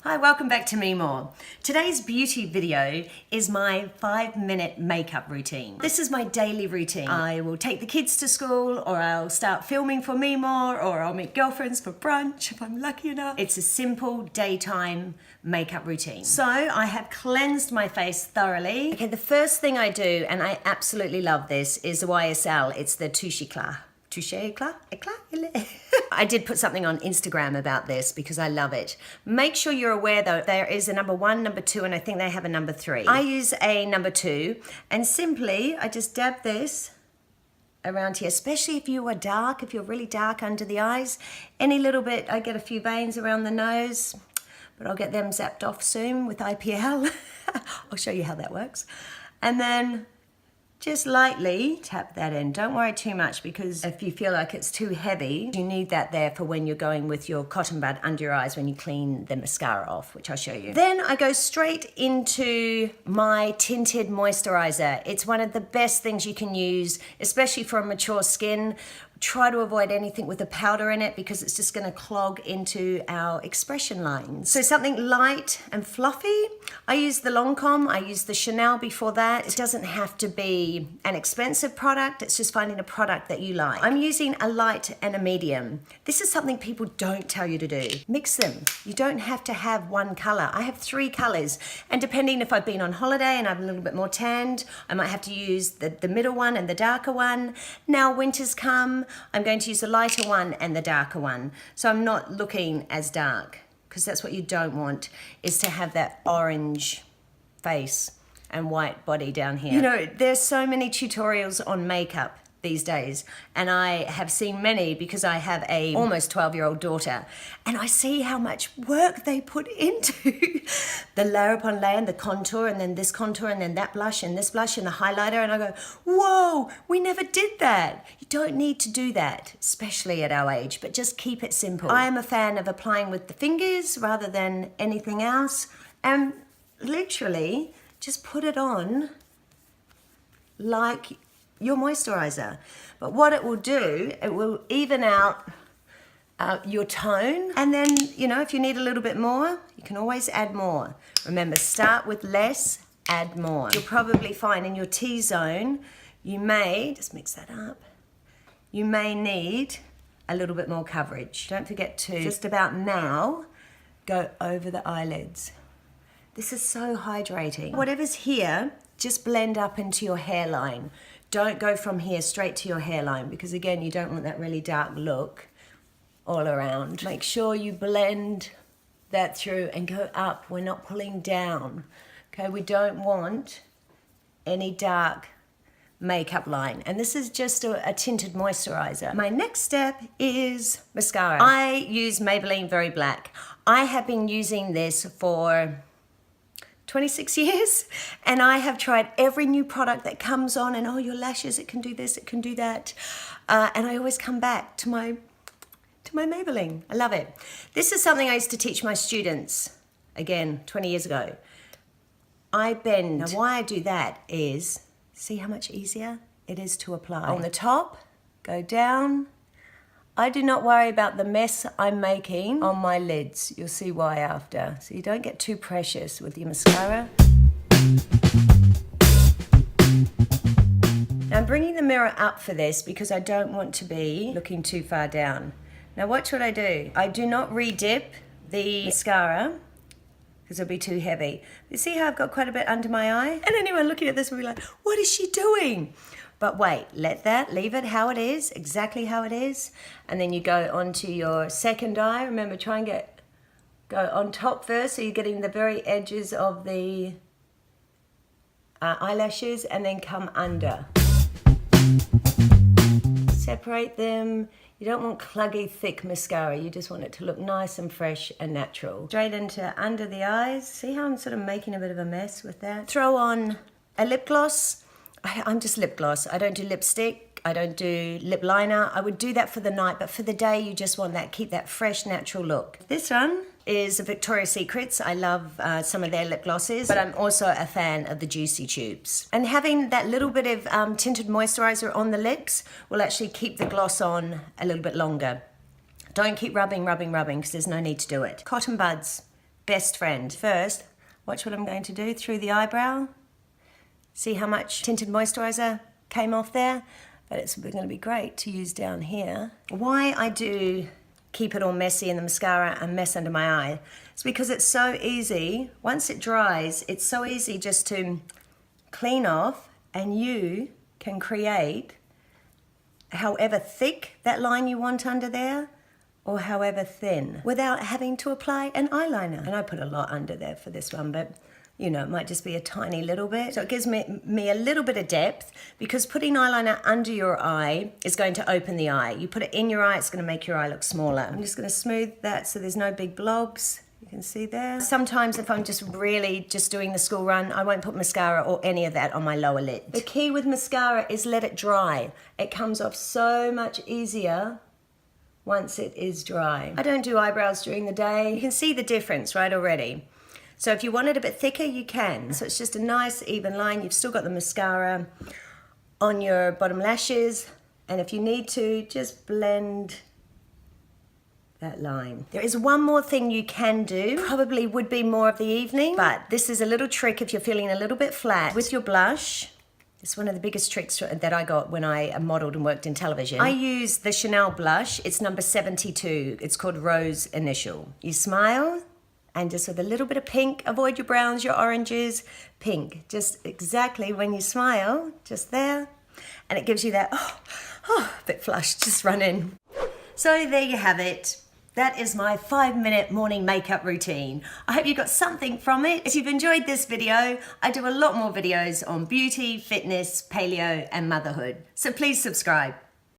Hi, welcome back to MeMore. Today's beauty video is my 5-minute makeup routine. This is my daily routine. I will take the kids to school, or I'll start filming for MeMore, or I'll meet girlfriends for brunch if I'm lucky enough. It's a simple daytime makeup routine. So I have cleansed my face thoroughly. Okay, the first thing I do, and I absolutely love this, is the YSL. It's the Touche Eclat. I did put something on Instagram about this because I love it. Make sure you're aware though, there is a number 1, number 2, and I think they have a number 3. I use a number 2, and simply I just dab this around here, especially if you are dark, if you're really dark under the eyes. Any little bit, I get a few veins around the nose, but I'll get them zapped off soon with IPL. I'll show you how that works. And then just lightly tap that in. Don't worry too much, because if you feel like it's too heavy, you need that there for when you're going with your cotton bud under your eyes when you clean the mascara off, which I'll show you. Then I go straight into my tinted moisturizer. It's one of the best things you can use, especially for a mature skin. Try to avoid anything with a powder in it because it's just going to clog into our expression lines. So something light and fluffy. I use the Lancome, I use the Chanel before that. It doesn't have to be an expensive product, it's just finding a product that you like. I'm using a light and a medium. This is something people don't tell you to do. Mix them. You don't have to have one color. I have 3 colors, and depending if I've been on holiday and I'm a little bit more tanned, I might have to use the middle one and the darker one. Now winter's come, I'm going to use the lighter one and the darker one. So I'm not looking as dark, because that's what you don't want, is to have that orange face and white body down here. You know, there's so many tutorials on makeup these days, and I have seen many because I have a almost 12-year-old daughter, and I see how much work they put into the layer upon layer, and the contour, and then this contour, and then that blush, and this blush, and the highlighter, and I go, whoa, we never did that. You don't need to do that, especially at our age, but just keep it simple. I am a fan of applying with the fingers rather than anything else, and literally just put it on like your moisturizer. But what it will do, it will even out your tone, and then, you know, if you need a little bit more, you can always add more. Remember, start with less, add more. You'll probably find in your T-zone, you may, just mix that up, you may need a little bit more coverage. Don't forget to, just about now, go over the eyelids. This is so hydrating. Whatever's here, just blend up into your hairline. Don't go from here straight to your hairline, because again, you don't want that really dark look all around. Make sure you blend that through and go up. We're not pulling down. Okay, we don't want any dark makeup line. And this is just a tinted moisturizer. My next step is mascara. I use Maybelline Very Black. I have been using this for 26 years, and I have tried every new product that comes on, and oh, your lashes, it can do this, it can do that, and I always come back to my Maybelline. I love it. This is something I used to teach my students, again, 20 years ago. I bend. Now why I do that is, see how much easier it is to apply. On the top, go down. I do not worry about the mess I'm making on my lids. You'll see why after. So you don't get too precious with your mascara. Now I'm bringing the mirror up for this because I don't want to be looking too far down. Now watch what I do. I do not re-dip the mascara because it'll be too heavy. You see how I've got quite a bit under my eye? And anyone looking at this will be like, what is she doing? But wait, leave it how it is, exactly how it is. And then you go onto your second eye. Remember, try and go on top first, so you're getting the very edges of the eyelashes, and then come under. Separate them. You don't want cluggy, thick mascara. You just want it to look nice and fresh and natural. Straight into under the eyes. See how I'm sort of making a bit of a mess with that? Throw on a lip gloss. I'm just lip gloss. I don't do lipstick. I don't do lip liner. I would do that for the night, but for the day, you just want that, keep that fresh, natural look. This one is Victoria's Secrets. I love some of their lip glosses, but I'm also a fan of the Juicy Tubes. And having that little bit of tinted moisturizer on the lips will actually keep the gloss on a little bit longer. Don't keep rubbing, because there's no need to do it. Cotton buds. best friend. First, watch what I'm going to do through the eyebrow. See how much tinted moisturizer came off there? But it's going to be great to use down here. Why I do keep it all messy in the mascara and mess under my eye, it's because it's so easy. Once it dries, it's so easy just to clean off, and you can create however thick that line you want under there, or however thin, without having to apply an eyeliner. And I put a lot under there for this one, but you know, it might just be a tiny little bit. So it gives me a little bit of depth, because putting eyeliner under your eye is going to open the eye. You put it in your eye, it's gonna make your eye look smaller. I'm just gonna smooth that so there's no big blobs. You can see there. Sometimes if I'm just really just doing the school run, I won't put mascara or any of that on my lower lid. The key with mascara is let it dry. It comes off so much easier once it is dry. I don't do eyebrows during the day. You can see the difference right already. So if you want it a bit thicker, you can. So it's just a nice even line. You've still got the mascara on your bottom lashes. And if you need to, just blend that line. There is one more thing you can do. Probably would be more of the evening, but this is a little trick if you're feeling a little bit flat. With your blush, it's one of the biggest tricks that I got when I modeled and worked in television. I use the Chanel blush. It's number 72. It's called Rose Initial. You smile, and just with a little bit of pink, avoid your browns, your oranges, pink. Just exactly when you smile, just there. And it gives you that, bit flush, just run in. So there you have it. That is my 5-minute morning makeup routine. I hope you got something from it. If you've enjoyed this video, I do a lot more videos on beauty, fitness, paleo, and motherhood. So please subscribe.